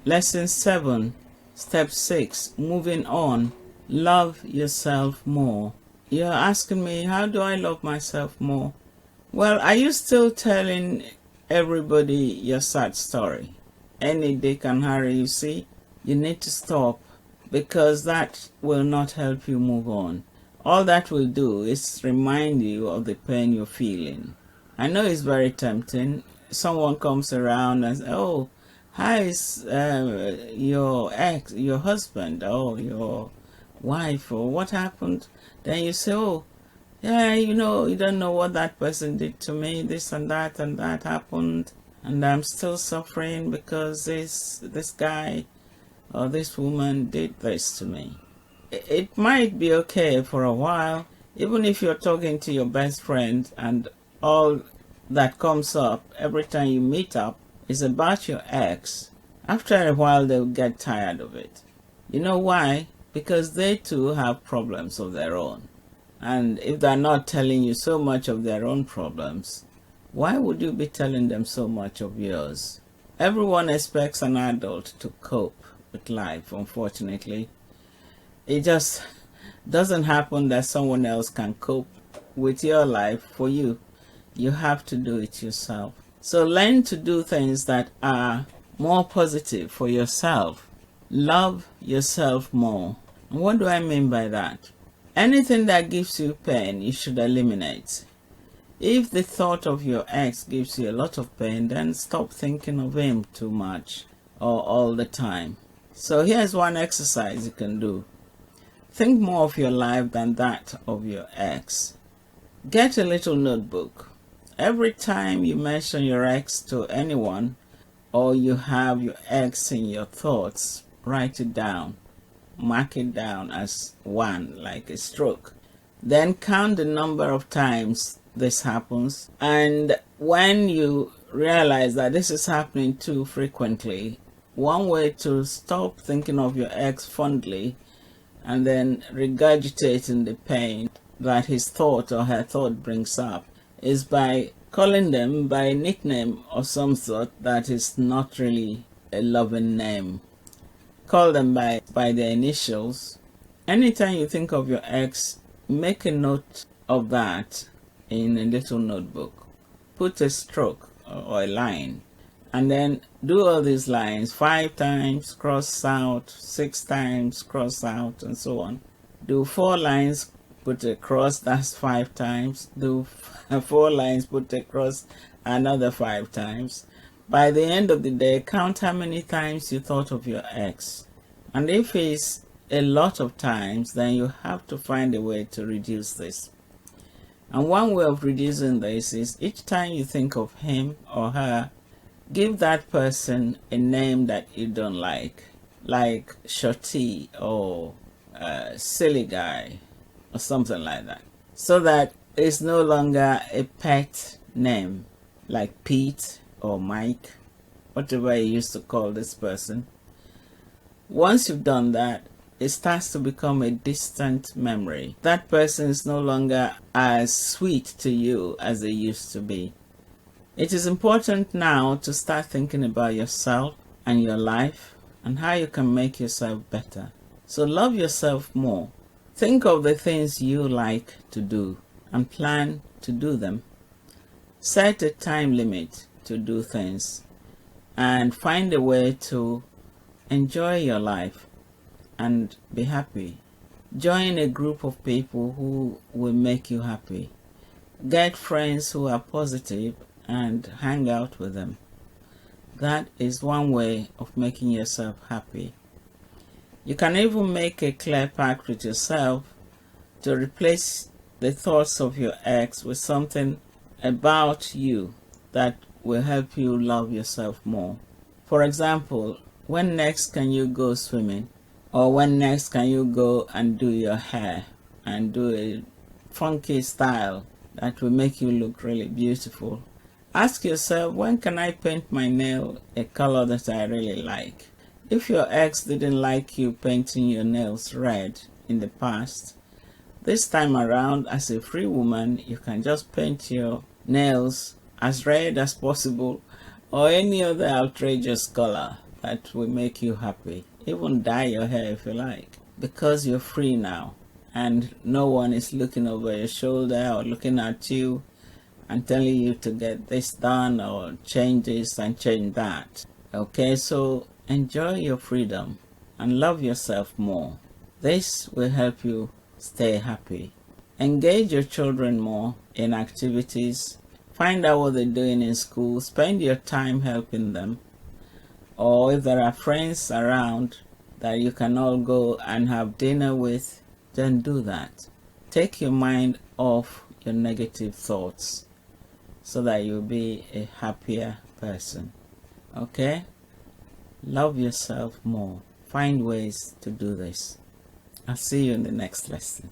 Lesson 7, Step 6, moving on. Love yourself more. You're asking me, how do I love myself more? Well, are you still telling everybody your sad story? Any Dick and Harry you see? You need to stop, because that will not help you move on. All that will do is remind you of the pain you're feeling. I know it's very tempting. Someone comes around and says, oh, hi, is your ex, your husband, or your wife, or what happened? Then you say, oh, yeah, you don't know what that person did to me, this and that happened, and I'm still suffering because this guy or this woman did this to me. It might be okay for a while, even if you're talking to your best friend and all that comes up every time you meet up is about your ex. After a while, they'll get tired of it. You know why? Because they too have problems of their own. And if they're not telling you so much of their own problems, why would you be telling them so much of yours? Everyone expects an adult to cope with life, unfortunately. It just doesn't happen that someone else can cope with your life for you. You have to do it yourself. So learn to do things that are more positive for yourself. Love yourself more. And what do I mean by that? Anything that gives you pain, you should eliminate. If the thought of your ex gives you a lot of pain, then stop thinking of him too much or all the time. So here's one exercise you can do. Think more of your life than that of your ex. Get a little notebook. Every time you mention your ex to anyone, or you have your ex in your thoughts, write it down. Mark it down as 1, like a stroke. Then count the number of times this happens. And when you realize that this is happening too frequently, one way to stop thinking of your ex fondly and then regurgitating the pain that his thought or her thought brings up is by calling them by a nickname of some sort that is not really a loving name. Call them by their initials. Anytime you think of your ex, make a note of that in a little notebook. Put a stroke or a line, and then do all these lines 5 times, cross out, 6 times, cross out, and so on. Do 4 lines, put a cross, that's 5 times. Do 4 lines, put a cross, another 5 times. By the end of the day, count how many times you thought of your ex. And if it's a lot of times, then you have to find a way to reduce this. And one way of reducing this is each time you think of him or her, give that person a name that you don't like shorty or silly guy or something like that, so that it's no longer a pet name like Pete or Mike, whatever you used to call this person. Once you've done that, it starts to become a distant memory. That person is no longer as sweet to you as they used to be. It is important now to start thinking about yourself and your life and how you can make yourself better. So love yourself more. Think of the things you like to do and plan to do them. Set a time limit to do things and find a way to enjoy your life and be happy. Join a group of people who will make you happy. Get friends who are positive and hang out with them. That is one way of making yourself happy. You can even make a clear pact with yourself to replace the thoughts of your ex with something about you that will help you love yourself more. For example, when next can you go swimming? Or when next can you go and do your hair and do a funky style that will make you look really beautiful? Ask yourself, when can I paint my nail a color that I really like? If your ex didn't like you painting your nails red in the past, this time around, as a free woman, you can just paint your nails as red as possible, or any other outrageous color that will make you happy. Even dye your hair if you like, because you're free now and no one is looking over your shoulder or looking at you and telling you to get this done or change this and change that. Okay, so enjoy your freedom and love yourself more. This will help you stay happy. Engage your children more in activities. Find out what they're doing in school. Spend your time helping them. Or if there are friends around that you can all go and have dinner with, then do that. Take your mind off your negative thoughts so that you'll be a happier person. Okay? Love yourself more. Find ways to do this. I'll see you in the next lesson.